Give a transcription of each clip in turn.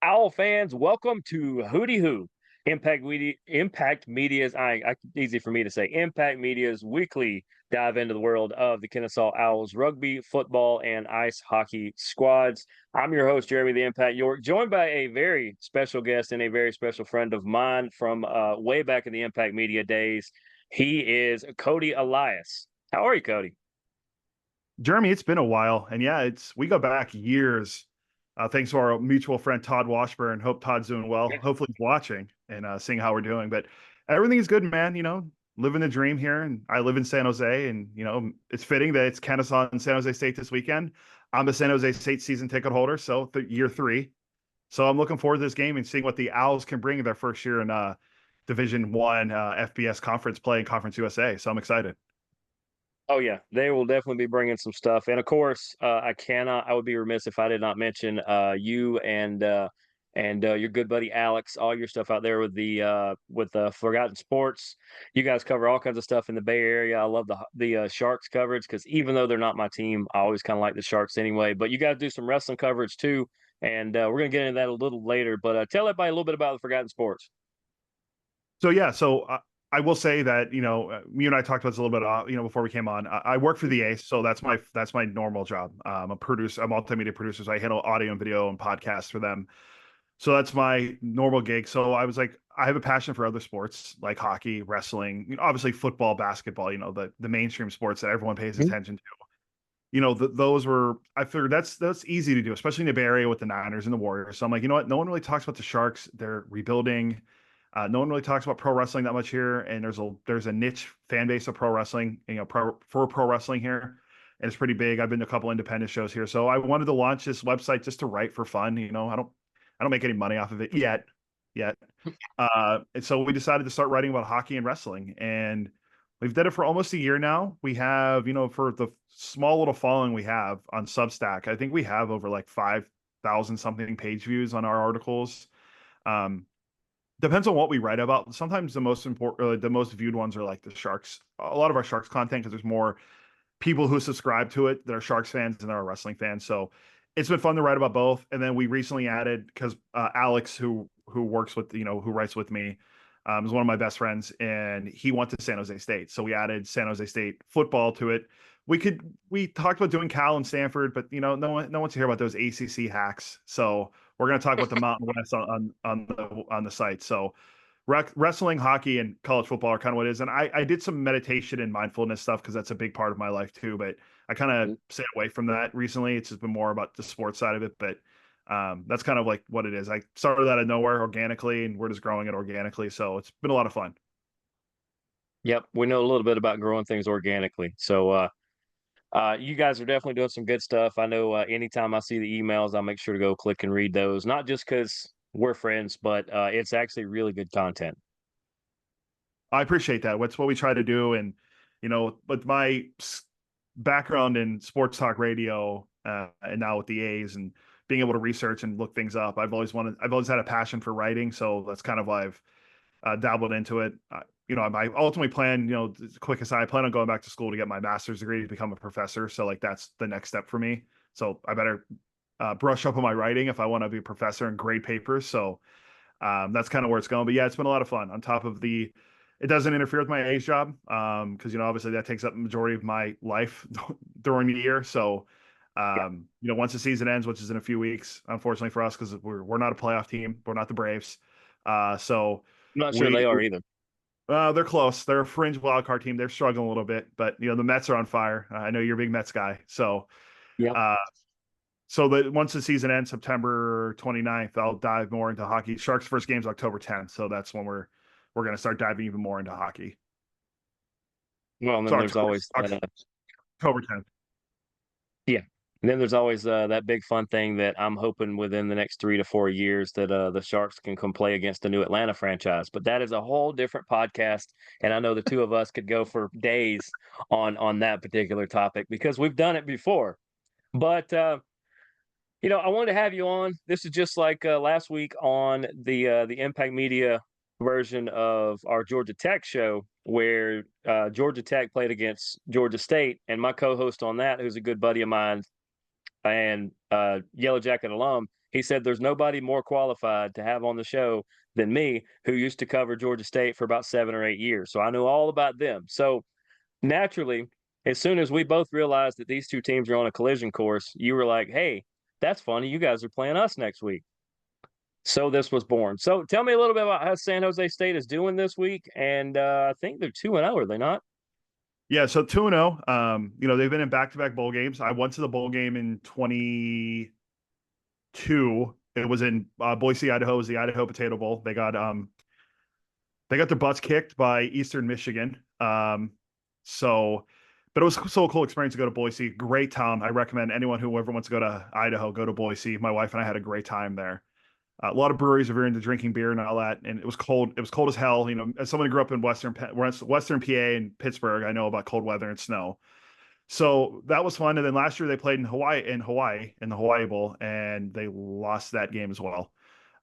Owl fans, welcome to Hootie Who, Impact Media's. Easy for me to say. Impact Media's weekly dive into the world of the Kennesaw Owls rugby, football, and ice hockey squads. I'm your host, Jeremy the Impact York, joined by a very special guest and a very special friend of mine from way back in the Impact Media days. He is Cody Elias. How are you, Cody? Jeremy, it's been a while, and yeah, we go back years. Thanks to our mutual friend Todd Washburn. Hope Todd's doing well. Hopefully, he's watching and seeing how we're doing. But everything is good, man. Living the dream here, and I live in San Jose, and it's fitting that it's Kennesaw and San Jose State this weekend. I'm the San Jose State season ticket holder, so year 3. So I'm looking forward to this game and seeing what the Owls can bring in their first year in Division One FBS conference play in Conference USA. So I'm excited. Oh yeah, they will definitely be bringing some stuff, and of course, I would be remiss if I did not mention you and your good buddy Alex, all your stuff out there with the Forgotten Sports. You guys cover all kinds of stuff in the Bay Area. I love the Sharks coverage because even though they're not my team, I always kind of like the Sharks anyway. But you guys do some wrestling coverage too, and we're gonna get into that a little later. But tell everybody a little bit about the Forgotten Sports. So I will say that you and I talked about this a little bit before we came on. I work for the Ace, so that's my normal job. I'm a producer, a multimedia producer, so I handle audio and video and podcasts for them. So that's my normal gig. So I was like, I have a passion for other sports like hockey, wrestling, obviously football, basketball. The mainstream sports that everyone pays attention to. Those were, I figured that's easy to do, especially in the Bay Area with the Niners and the Warriors. So I'm like, you know what? No one really talks about the Sharks. They're rebuilding. No one really talks about pro wrestling that much here, and there's a niche fan base of pro wrestling, for pro wrestling here, and it's pretty big. I've been to a couple independent shows here, so I wanted to launch this website just to write for fun. I don't make any money off of it yet. And so we decided to start writing about hockey and wrestling, and we've done it for almost a year now. We have, for the small little following we have on Substack, I think we have over like 5,000 something page views on our articles. Depends on what we write about. Sometimes the most important, the most viewed ones are like the Sharks. A lot of our Sharks content because there's more people who subscribe to it that are Sharks fans and that are wrestling fans. So it's been fun to write about both. And then we recently added because Alex, who works with who writes with me, is one of my best friends, and he went to San Jose State. So we added San Jose State football to it. We talked about doing Cal and Stanford, but no one wants to hear about those ACC hacks. So we're going to talk about the Mountain West on the site. So wrestling, hockey, and college football are kind of what it is. And I did some meditation and mindfulness stuff because that's a big part of my life too. But I kind of stayed away from that recently. It's just been more about the sports side of it. But that's kind of like what it is. I started out of nowhere organically, and we're just growing it organically. So it's been a lot of fun. Yep, we know a little bit about growing things organically. So you guys are definitely doing some good stuff. I know anytime I see the emails, I'll make sure to go click and read those, not just because we're friends, but it's actually really good content. I appreciate that. What's what we try to do. And, with my background in sports talk radio and now with the A's and being able to research and look things up, I've always had a passion for writing. So that's kind of why I've dabbled into it. I ultimately plan, quick aside, I plan on going back to school to get my master's degree to become a professor. So like, that's the next step for me. So I better brush up on my writing if I want to be a professor and grade papers. So that's kind of where it's going. But yeah, it's been a lot of fun on top of it doesn't interfere with my A's job. Cause obviously that takes up the majority of my life during the year. So, once the season ends, which is in a few weeks, unfortunately for us, cause we're not a playoff team. We're not the Braves. So I'm not sure they are either. they're close. They're a fringe wild card team. They're struggling a little bit, but the Mets are on fire. I know you're a big Mets guy. So, Yeah. so that once the season ends, September 29th, I'll dive more into hockey. Sharks' first game is October 10th, so that's when we're going to start diving even more into hockey. Well, and then So there's always October 10th. yeah. And then there's always that big fun thing that I'm hoping within the next 3 to 4 years that the Sharks can come play against the new Atlanta franchise. But that is a whole different podcast, and I know the two of us could go for days on that particular topic because we've done it before. But I wanted to have you on. This is just like last week on the Impact Media version of our Georgia Tech show, where Georgia Tech played against Georgia State, and my co-host on that, who's a good buddy of mine, and Yellow Jacket alum. He said, "There's nobody more qualified to have on the show than me, who used to cover Georgia State for about 7 or 8 years. So I know all about them." So naturally, as soon as we both realized that these two teams are on a collision course, you were like, "Hey, that's funny. You guys are playing us next week." So this was born. So tell me a little bit about how San Jose State is doing this week. And I think they're 2-0, are they not? Yeah, so 2-0. They've been in back-to-back bowl games. I went to the bowl game in 22. It was in Boise, Idaho. It was the Idaho Potato Bowl. They got their butts kicked by Eastern Michigan. But it was so a cool experience to go to Boise. Great town. I recommend anyone who ever wants to go to Idaho, go to Boise. My wife and I had a great time there. A lot of breweries are very into drinking beer and all that, and it was cold. It was cold as hell. As someone who grew up in Western PA and Pittsburgh, I know about cold weather and snow. So that was fun. And then last year they played in Hawaii in the Hawaii Bowl, and they lost that game as well.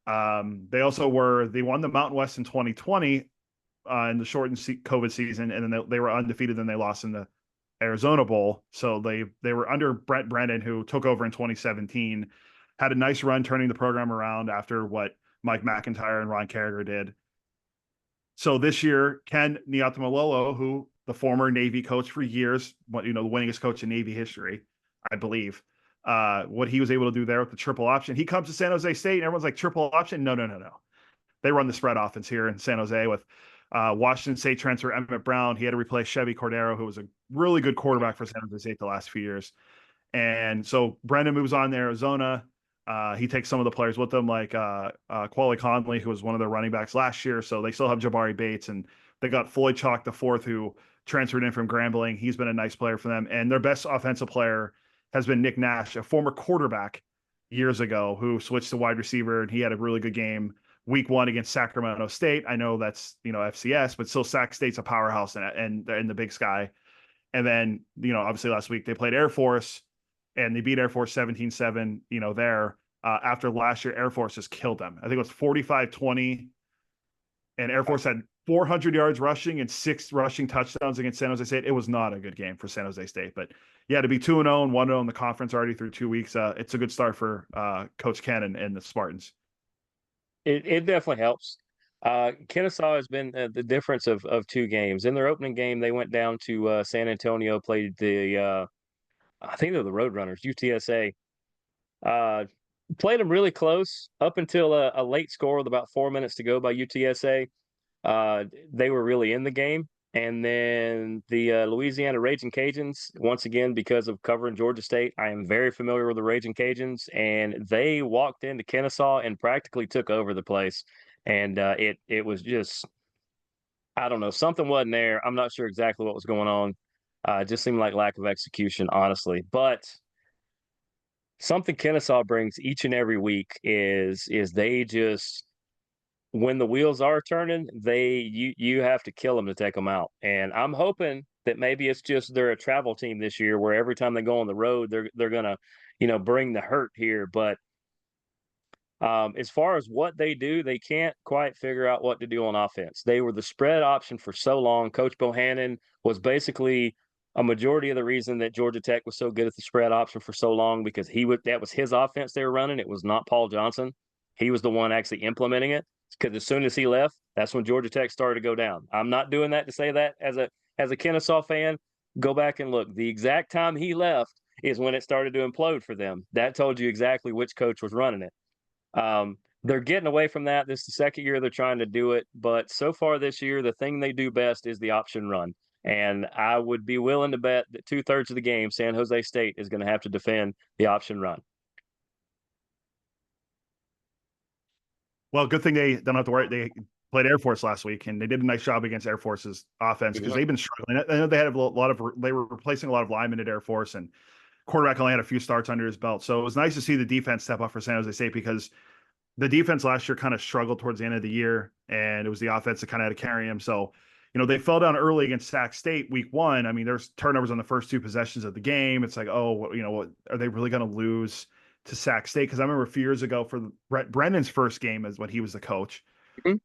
They won the Mountain West in 2020 in the shortened COVID season, and then they were undefeated. Then they lost in the Arizona Bowl. So they were under Brent Brennan, who took over in 2017. Had a nice run turning the program around after what Mike McIntyre and Ron Carragher did. So this year, Ken Niumatalolo, who the former Navy coach for years, the winningest coach in Navy history, I believe, what he was able to do there with the triple option. He comes to San Jose State, and everyone's like, triple option? No. They run the spread offense here in San Jose with Washington State transfer Emmett Brown. He had to replace Chevy Cordero, who was a really good quarterback for San Jose State the last few years. And so Brendan moves on to Arizona. He takes some of the players with him, like Quali Conley, who was one of their running backs last year. So they still have Jabari Bates, and they got Floyd Chalk the fourth, who transferred in from Grambling. He's been a nice player for them. And their best offensive player has been Nick Nash, a former quarterback years ago who switched to wide receiver, and he had a really good game week 1 against Sacramento State. I know that's FCS, but still Sac State's a powerhouse and in the Big Sky. And then obviously last week they played Air Force, and they beat Air Force 17-7, there. After last year, Air Force just killed them. I think it was 45-20, and Air Force had 400 yards rushing and 6 rushing touchdowns against San Jose State. It was not a good game for San Jose State. But, yeah, to be 2-0 and 1-0 in the conference already through 2 weeks, it's a good start for Coach Ken and the Spartans. It definitely helps. Kennesaw has been the difference of 2 games. In their opening game, they went down to San Antonio, played I think they're the Roadrunners, UTSA. Played them really close up until a late score with about 4 minutes to go by UTSA. They were really in the game. And then the Louisiana Raging Cajuns, once again, because of covering Georgia State, I am very familiar with the Raging Cajuns, and they walked into Kennesaw and practically took over the place. And it was just, I don't know, something wasn't there. I'm not sure exactly what was going on. It just seemed like lack of execution, honestly. But something Kennesaw brings each and every week is they just, when the wheels are turning, you have to kill them to take them out. And I'm hoping that maybe it's just they're a travel team this year, where every time they go on the road, they're gonna, bring the hurt here. But as far as what they do, they can't quite figure out what to do on offense. They were the spread option for so long. Coach Bohannon was basically a majority of the reason that Georgia Tech was so good at the spread option for so long, because that was his offense they were running. It was not Paul Johnson. He was the one actually implementing it, because as soon as he left, that's when Georgia Tech started to go down. I'm not doing that to say that as a Kennesaw fan. Go back and look. The exact time he left is when it started to implode for them. That told you exactly which coach was running it. They're getting away from that. This is the second year they're trying to do it, but so far this year, the thing they do best is the option run. And I would be willing to bet that 2/3 of the game, San Jose State is going to have to defend the option run. Well, good thing they don't have to worry. They played Air Force last week, and they did a nice job against Air Force's offense, because they've been struggling. I know they had they were replacing a lot of linemen at Air Force, and quarterback only had a few starts under his belt. So it was nice to see the defense step up for San Jose State, because the defense last year kind of struggled towards the end of the year, and it was the offense that kind of had to carry him. So, they fell down early against Sac State week 1. I mean, there's turnovers on the first 2 possessions of the game. It's like, oh, what are they really going to lose to Sac State? Because I remember a few years ago for Brendan's first game is when he was the coach. Mm-hmm.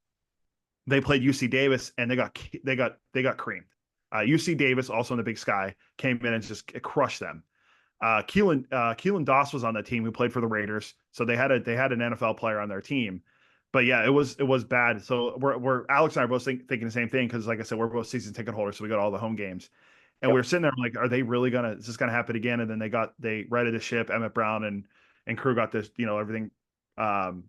They played UC Davis, and they got creamed. UC Davis, also in the Big Sky, came in and just crushed them. Keelan Doss was on that team who played for the Raiders, so they had an NFL player on their team. But yeah, it was bad. So we're Alex and I are both thinking the same thing because, like I said, we're both season ticket holders, so we got all the home games. And we Yep. were sitting there like, are they really gonna? Is this gonna happen again? And then they righted the ship. Emmett Brown and crew got this, everything um,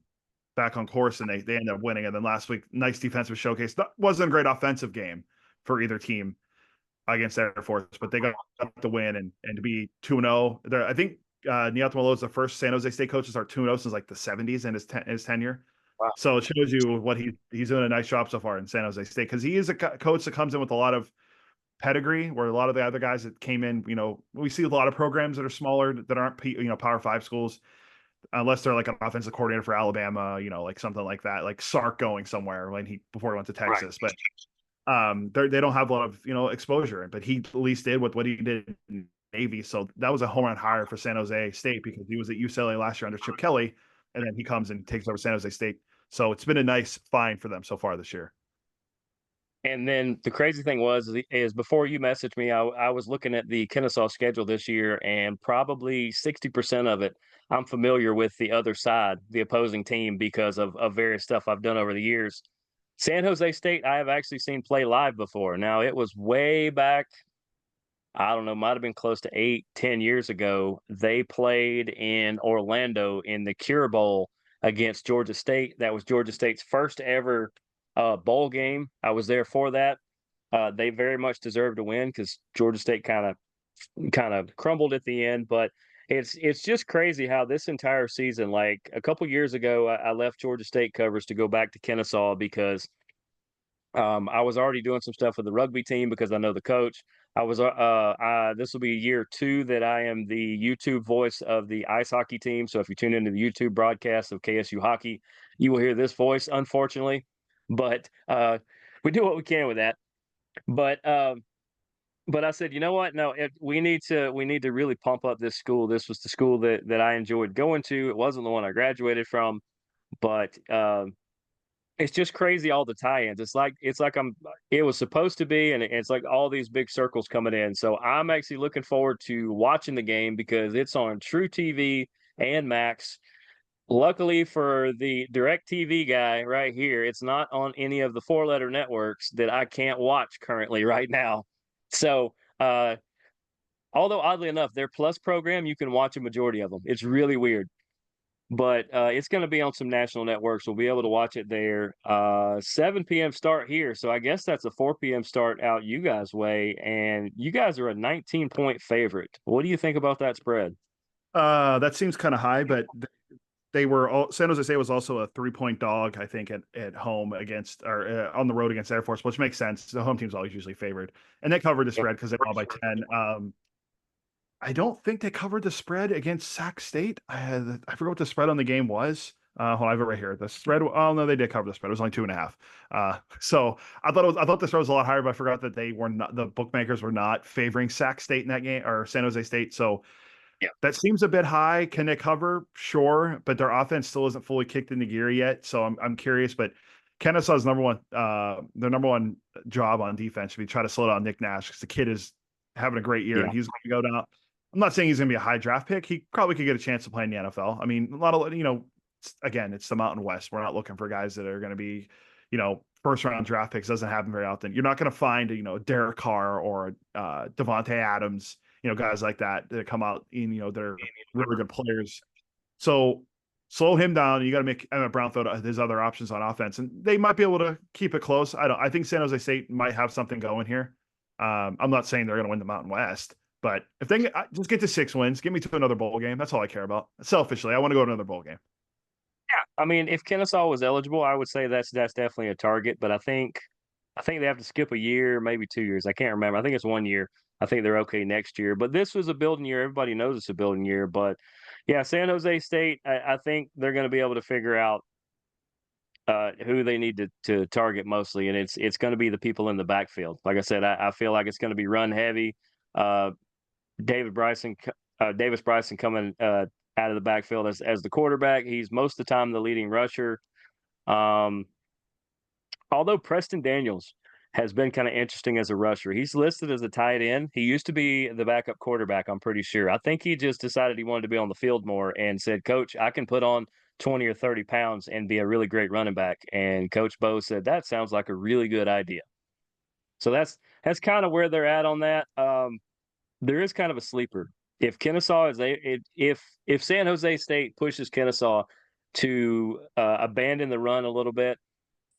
back on course, and they ended up winning. And then last week, nice defensive showcase. That wasn't a great offensive game for either team against Air Force, but they got the win and to be 2-0. I think Niato is the first San Jose State coach to start 2-0 since like the 70s in his tenure. Wow. So it shows you what he's doing a nice job so far in San Jose State because he is a coach that comes in with a lot of pedigree, where a lot of the other guys that came in, we see a lot of programs that are smaller that aren't Power Five schools, unless they're like an offensive coordinator for Alabama, like something like that, like Sark going somewhere before he went to Right. Texas, but they don't have a lot of exposure, but he at least did what he did in Navy. So that was a home run hire for San Jose State because he was at UCLA last year under Chip Kelly, and then he comes and takes over San Jose State. So it's been a nice find for them so far this year. And then the crazy thing is before you messaged me, I was looking at the Kennesaw schedule this year, and probably 60% of it, I'm familiar with the other side, the opposing team, because of various stuff I've done over the years. San Jose State, I have actually seen play live before. Now, it was way back, I don't know, might have been close to 8, 10 years ago. They played in Orlando in the Cure Bowl against Georgia State. That was Georgia State's first ever bowl game. I was there for that. They very much deserved to win because Georgia State kind of crumbled at the end. But it's just crazy how this entire season, like a couple years ago, I left Georgia State covers to go back to Kennesaw because I was already doing some stuff with the rugby team because I know the coach. This will be year 2 that I am the YouTube voice of the ice hockey team. So if you tune into the YouTube broadcast of KSU hockey, you will hear this voice, unfortunately. But we do what we can with that. But but I said, you know what? No, we need to really pump up this school. This was the school that I enjoyed going to. It wasn't the one I graduated from, but it's just crazy all the tie-ins. It's like it was supposed to be, and it's like all these big circles coming in. So I'm actually looking forward to watching the game because it's on True TV and Max. Luckily for the Direct TV guy right here, it's not on any of the four-letter networks that I can't watch currently right now. So, although oddly enough, their Plus program, you can watch a majority of them. It's really weird. But it's going to be on some national networks. We'll be able to watch it there. 7 p.m. start here, so I guess that's a 4 p.m. start out you guys' way. And you guys are a 19-point favorite. What do you think about that spread? That seems kind of high, but they were San Jose State was also a 3-point dog, I think, at home against or on the road against Air Force, which makes sense. The home team's always usually favored, and they covered the Yep. spread because they were all by 10. I don't think they covered the spread against Sac State. I forgot what the spread on the game was. Hold on, I have it right here. The spread. Oh no, they did cover the spread. It was only 2.5. So I thought the spread was a lot higher, but I forgot that they were not. The bookmakers were not favoring Sac State in that game or San Jose State. So Yeah. that seems a bit high. Can they cover? Sure, but their offense still isn't fully kicked into gear yet. So I'm curious. But Kennesaw's their number one job on defense should be try to slow down Nick Nash because the kid is having a great year Yeah. and he's going to go down. I'm not saying he's going to be a high draft pick. He probably could get a chance to play in the NFL. I mean, a lot of again, it's the Mountain West. We're not looking for guys that are going to be, first round draft picks. Doesn't happen very often. You're not going to find Derek Carr or Devontae Adams, guys like that come out and they're really good players. So slow him down. You got to make Emmett Brown throw his other options on offense, and they might be able to keep it close. I think San Jose State might have something going here. I'm not saying they're going to win the Mountain West, but if they just get to 6 wins, get me to another bowl game. That's all I care about. Selfishly, I want to go to another bowl game. I mean, if Kennesaw was eligible, I would say that's definitely a target. But I think they have to skip a year, maybe 2 years. I can't remember. I think it's 1 year. I think they're okay next year. But this was a building year. Everybody knows it's a building year. But yeah, San Jose State, I think they're going to be able to figure out who they need to target mostly, and it's going to be the people in the backfield. Like I said, I feel like it's going to be run heavy. Uh, David Bryson, Davis Bryson coming out of the backfield as the quarterback. He's most of the time the leading rusher. Um, Although Preston Daniels has been kind of interesting as a rusher. He's listed as a tight end. He used to be the backup quarterback, I'm pretty sure. I think he just decided he wanted to be on the field more and said, Coach, I can put on 20 or 30 pounds and be a really great running back. And Coach Bo said, that sounds like a really good idea. So that's kind of where they're at on that. There is kind of a sleeper. If Kennesaw is if San Jose State pushes Kennesaw to abandon the run a little bit,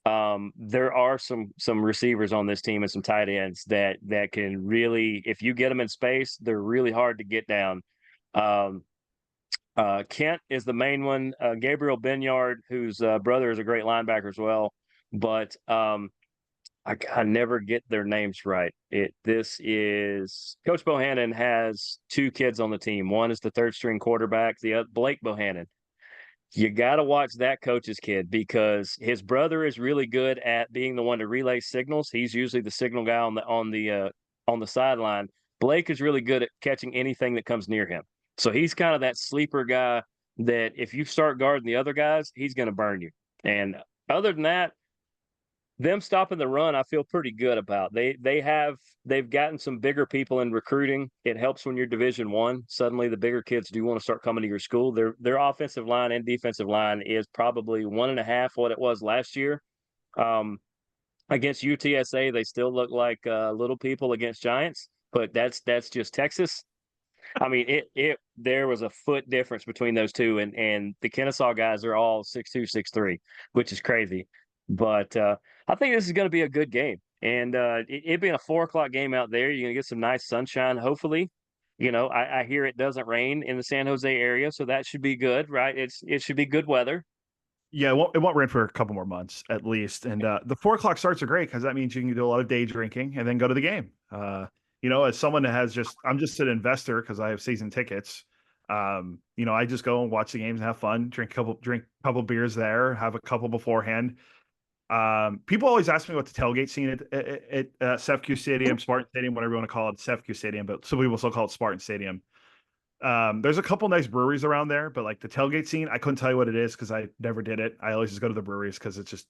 there are some receivers on this team and some tight ends that can really, if you get them in space, they're really hard to get down. Um, Kent is the main one. Gabriel Benyard, whose brother is a great linebacker as well, but I never get their names right. This is Coach Bohannon has two kids on the team. One is the third string quarterback, the other, Blake Bohannon. You got to watch that coach's kid because his brother is really good at being the one to relay signals. He's usually the signal guy on the sideline. Blake is really good at catching anything that comes near him. So he's kind of that sleeper guy that if you start guarding the other guys, he's going to burn you. And other than that, them stopping the run, I feel pretty good about. They've gotten some bigger people in recruiting. It helps when you're Division One. Suddenly, the bigger kids do want to start coming to your school. Their offensive line and defensive line is probably 1.5 what it was last year. Um, Against UTSA, they still look like little people against giants, but that's just Texas. I mean, it there was a foot difference between those two, and the Kennesaw guys are all 6'2", 6'3", which is crazy. But I think this is going to be a good game, and it being a 4 o'clock game out there, you're going to get some nice sunshine. Hopefully, I hear it doesn't rain in the San Jose area, so that should be good, right? It should be good weather. Yeah, it won't rain for a couple more months at least. And the 4 o'clock starts are great because that means you can do a lot of day drinking and then go to the game. As someone that I'm just an investor because I have season tickets. I just go and watch the games and have fun, drink a couple beers there, have a couple beforehand. People always ask me what the tailgate scene at CEFCU Stadium, Spartan Stadium, whatever you want to call it, CEFCU Stadium, but some people still call it Spartan Stadium. There's a couple nice breweries around there, but like the tailgate scene, I couldn't tell you what it is because I never did it. I always just go to the breweries because it's just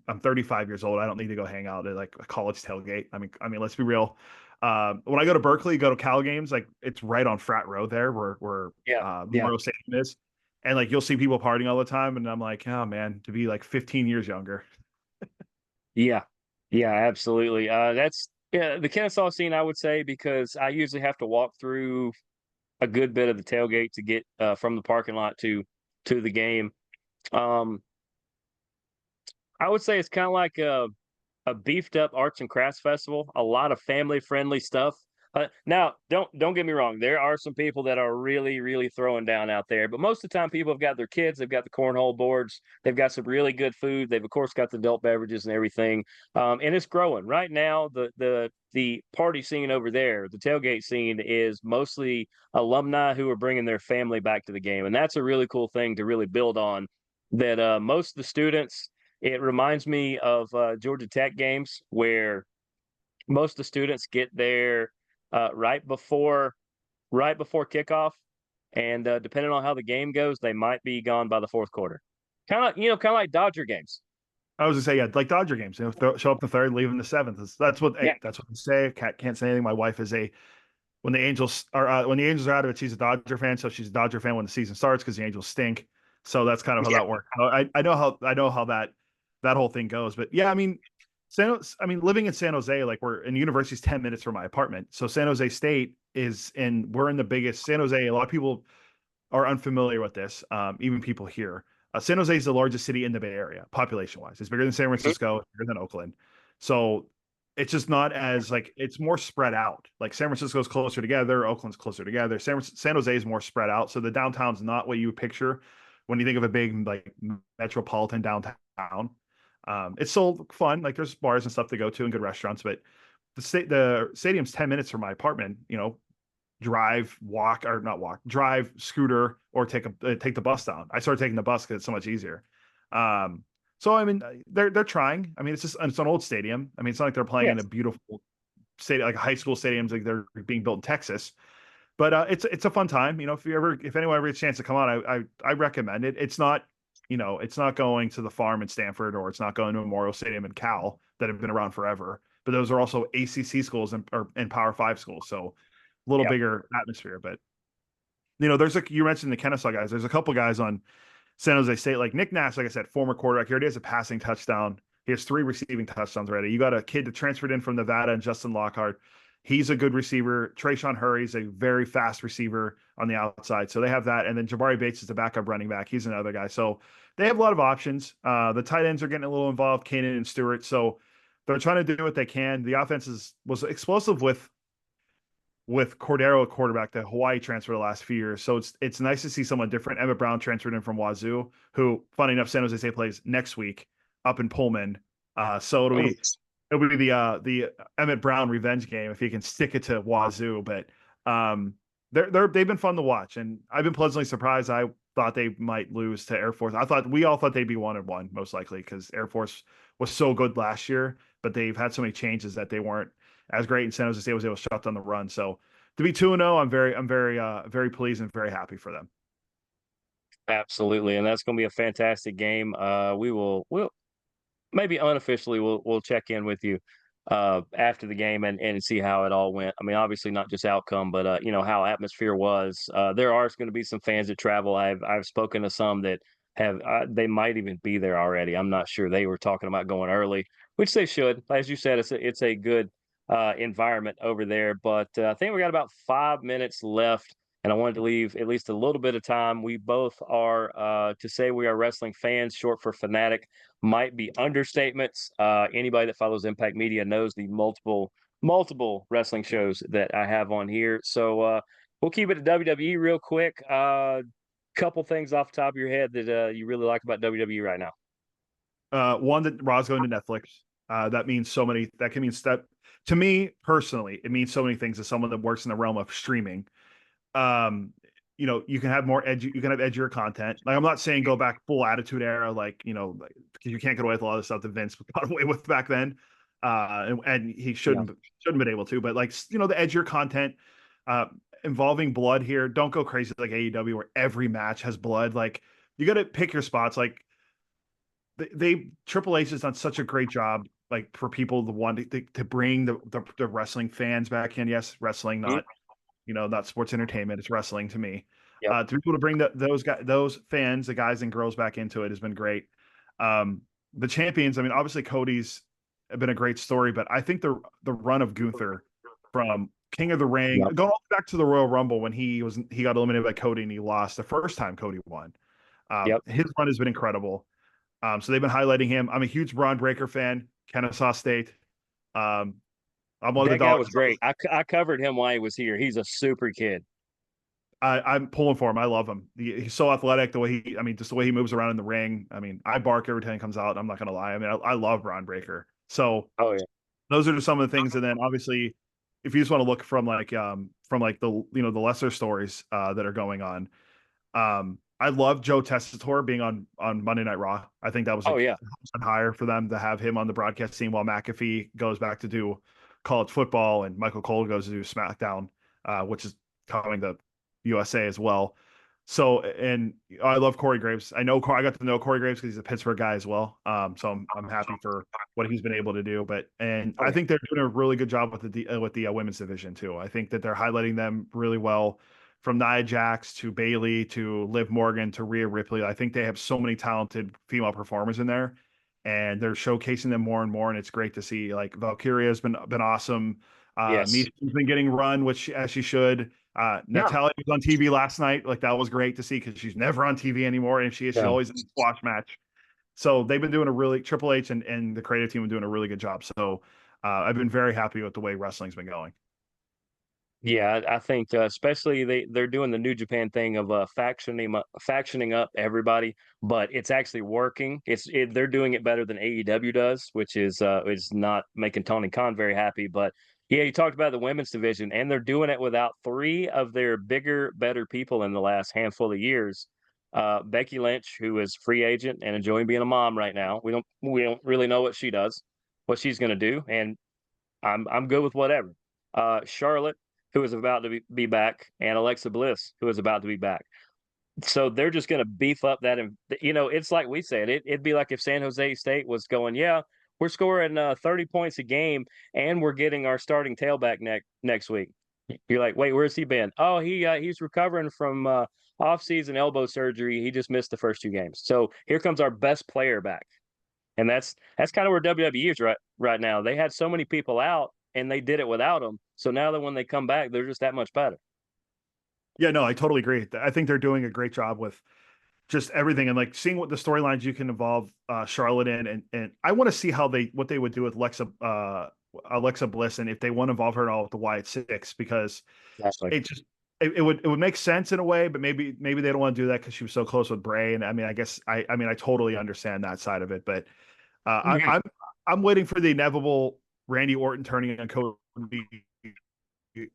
I'm 35 years old. I don't need to go hang out at like a college tailgate. I mean, let's be real. When I go to Berkeley, go to Cal games, like it's right on Frat Row there where Yeah, yeah, Memorial Stadium is, and like you'll see people partying all the time, and I'm like, oh man, to be like 15 years younger. yeah, yeah, absolutely. That's yeah, the Kennesaw scene, I would say, because I usually have to walk through a good bit of the tailgate to get from the parking lot to the game. Um, I would say it's kind of like a beefed up arts and crafts festival. A lot of family friendly stuff. Now, don't get me wrong. There are some people that are really really throwing down out there, but most of the time, people have got their kids. They've got the cornhole boards. They've got some really good food. They've of course got the adult beverages and everything, and it's growing right now. The party scene over there, the tailgate scene, is mostly alumni who are bringing their family back to the game, and that's a really cool thing to really build on. That most of the students, it reminds me of Georgia Tech games where most of the students get there right before kickoff, and depending on how the game goes, they might be gone by the fourth quarter. Kind of like Dodger games. I was gonna say, yeah, like Dodger games, show up the third, leave in the seventh. Yeah, That's what they say. Can't say anything. My wife is when the Angels are out of it, she's a Dodger fan, so she's a Dodger fan when the season starts because the Angels stink. So that's kind of how yeah, that works. I know how that whole thing goes. But yeah, I mean, living in San Jose, like university's 10 minutes from my apartment. So San Jose State we're in the biggest San Jose. A lot of people are unfamiliar with this, even people here. San Jose is the largest city in the Bay Area, population wise. It's bigger than San mhm, Francisco, it's bigger than Oakland. So it's just not as like it's more spread out. Like San Francisco's closer together, Oakland's closer together. San Jose is more spread out. So the downtown's not what you picture when you think of a big like metropolitan downtown. It's still fun. Like there's bars and stuff to go to and good restaurants, but the stadium's 10 minutes from my apartment. Drive, walk, or not walk, drive, scooter, or take the bus down. I started taking the bus because it's so much easier. So I mean, they're trying. I mean, it's an old stadium. I mean, it's not like they're playing in a yes, beautiful stadium like high school stadiums like they're being built in Texas. But it's a fun time. If anyone ever gets a chance to come on, I recommend it. It's not going to the farm in Stanford or it's not going to Memorial Stadium in Cal that have been around forever. but those are also ACC schools and Power Five schools, so a little Yeah. bigger atmosphere. But there's you mentioned the Kennesaw guys. There's a couple guys on San Jose State, like Nick Nash, like I said, former quarterback. He already has a passing touchdown. He has 3 receiving touchdowns already. You got a kid that transferred in from Nevada, and Justin Lockhart. He's a good receiver. Trayshawn Hurry's a very fast receiver on the outside. So they have that. And then Jabari Bates is the backup running back. He's another guy. So they have a lot of options. The tight ends are getting a little involved, Kanan and Stewart. So they're trying to do what they can. The offense was explosive with Cordero at quarterback, the Hawaii transfer the last few years. So it's nice to see someone different. Emmett Brown transferred in from Wazoo, who, funny enough, San Jose State plays next week up in Pullman. So it'll be the Emmett Brown revenge game if he can stick it to Wazoo. But they've been fun to watch, and I've been pleasantly surprised. I thought they might lose to Air Force. We all thought they'd be 1-1 most likely because Air Force was so good last year, but they've had so many changes that they weren't as great, and San Jose State was able to shut down the run. So to be 2-0, I'm very pleased and very happy for them. Absolutely, and that's going to be a fantastic game. We'll maybe unofficially we'll check in with you after the game and see how it all went. I mean, obviously not just outcome, but how atmosphere was. There are going to be some fans that travel. I've spoken to some that have they might even be there already. I'm not sure. They were talking about going early, which they should. As you said, it's a good environment over there. But I think we got about 5 minutes left. And I wanted to leave at least a little bit of time. We both are, to say we are wrestling fans, short for fanatic, might be understatements. Anybody that follows Impact Media knows the multiple wrestling shows that I have on here. So we'll keep it to WWE real quick. Couple things off the top of your head that you really like about WWE right now. One, that Raw's going to Netflix. That means so many. That can mean step to me personally. It means so many things as someone that works in the realm of streaming. You can have more edgy, you can have edgier content. Like, I'm not saying go back full Attitude Era, because you can't get away with a lot of the stuff that Vince got away with back then. And he shouldn't have been able to, but the edgier content, involving blood here. Don't go crazy like AEW where every match has blood. Like, you got to pick your spots. Like, Triple H has done such a great job, like, for people to want to bring the wrestling fans back in. Yes, wrestling, not sports entertainment. It's wrestling to me. Yep. To be able to bring those fans, the guys and girls, back into it has been great. The champions, I mean, obviously Cody's been a great story, but I think the run of Gunther from King of the Ring, Yep. going all the way back to the Royal Rumble when he got eliminated by Cody and he lost the first time Cody won. Yep. His run has been incredible. So they've been highlighting him. I'm a huge Braun Breaker fan, Kennesaw State. I'm one of the That guy dogs. was great. I covered him while he was here. He's a super kid. I'm pulling for him. I love him. He's so athletic. Just the way he moves around in the ring. I mean, I bark every time he comes out. I'm not going to lie. I mean, I love Braun Breaker. So Oh yeah. those are just some of the things. And then obviously, if you just want to look from the lesser stories that are going on, I love Joe Tessitore being on Monday Night Raw. I think that was Oh yeah. a hire for them to have him on the broadcast team while McAfee goes back to do college football and Michael Cole goes to do SmackDown, which is coming to USA as well. So, and I love Corey Graves. I got to know Corey Graves because he's a Pittsburgh guy as well. So I'm happy for what he's been able to do. I think they're doing a really good job with the women's division too. I think that they're highlighting them really well, from Nia Jax to Bailey to Liv Morgan to Rhea Ripley. I think they have so many talented female performers in there, and they're showcasing them more and more. And it's great to see. Like, Valkyria has been awesome. Yes. Misha's been getting run, as she should. Yeah. Natalia was on TV last night. Like, that was great to see because she's never on TV anymore, and she's Yeah. always in a squash match. So they've been doing Triple H and the creative team are doing a really good job. So I've been very happy with the way wrestling's been going. Yeah, I think especially they're doing the New Japan thing of factioning up everybody, but it's actually working. They're doing it better than AEW does, which is not making Tony Khan very happy. But yeah, you talked about the women's division, and they're doing it without 3 of their bigger, better people in the last handful of years. Becky Lynch, who is free agent and enjoying being a mom right now. We don't really know what she does, what she's going to do, and I'm good with whatever. Charlotte, who is about to be back, and Alexa Bliss, who is about to be back. So they're just going to beef up that. And, it's like we said, it'd be like if San Jose State was going, yeah, we're scoring 30 points a game, and we're getting our starting tailback next week. You're like, wait, where's he been? Oh, he's recovering from off-season elbow surgery. He just missed the first 2 games. So here comes our best player back, and that's kind of where WWE is right now. They had so many people out, and they did it without them. So now that when they come back, they're just that much better. Yeah, no, I totally agree. I think they're doing a great job with just everything and like seeing what the storylines you can involve Charlotte in, and I want to see how what they would do with Alexa Bliss, and if they want to involve her at all with the Wyatt Six, because Exactly. it just it would make sense in a way, but maybe they don't want to do that because she was so close with Bray. And I mean, I guess I mean I totally understand that side of it, but I'm waiting for the inevitable Randy Orton turning on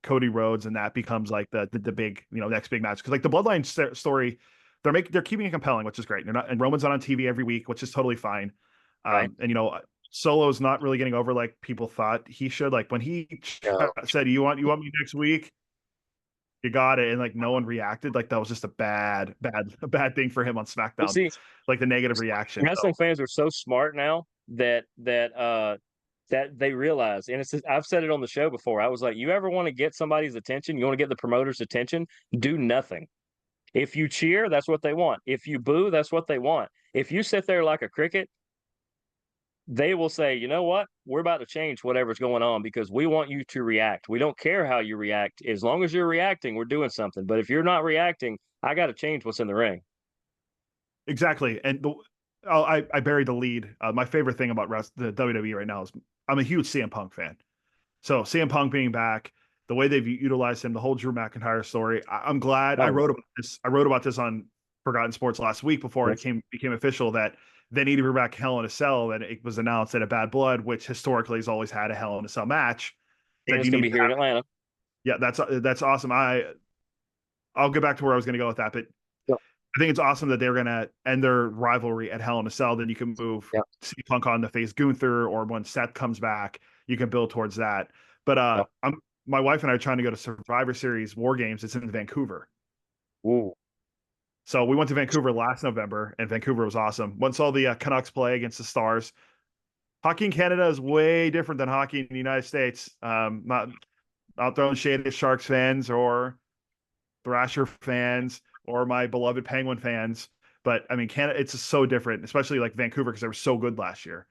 Cody Rhodes, and that becomes like the big, next big match, because like the Bloodline story, they're keeping it compelling, which is great. They're not, and Roman's not on TV every week, which is totally fine. Right. And Solo's not really getting over like people thought he should. Like when he No. said, "You want me next week? You got it," and like no one reacted. Like that was just a bad thing for him on Well, SmackDown, see, like the negative reaction. wrestling So fans are so smart now that they realize, and I've said it on the show before. I was like, you ever want to get somebody's attention? You want to get the promoter's attention? Do nothing. If you cheer, that's what they want. If you boo, that's what they want. If you sit there like a cricket, they will say, you know what? We're about to change whatever's going on because we want you to react. We don't care how you react. As long as you're reacting, we're doing something. But if you're not reacting, I got to change what's in the ring. exactly, and I buried the lead. My favorite thing about the WWE right now is I'm a huge CM Punk fan. So CM Punk being back, the way they've utilized him, the whole Drew McIntyre story, I'm glad. I Oh, wrote about this. I wrote about this on Forgotten Sports last week before it yes. became official that they need to bring back Hell in a Cell. And it was announced that a Bad Blood, which historically has always had a Hell in a Cell match, And that it's you going need to to be here in have. Atlanta. Yeah, that's awesome. I'll get back to where I was going to go with that, but Yep. I think it's awesome that they're going to end their rivalry at Hell in a Cell. Then you can move Yep. CM Punk on to face Gunther, or when Seth comes back, you can build towards that. But Yep. my wife and I are trying to go to Survivor Series War Games. It's in Vancouver. Ooh. So we went to Vancouver last November, and Vancouver was awesome. Once all the Canucks play against the Stars. Hockey in Canada is way different than hockey in the United States. Not throwing shade at Sharks fans or Thrasher fans or my beloved Penguin fans, but I mean, Canada, it's just so different, especially like Vancouver because they were so good last year.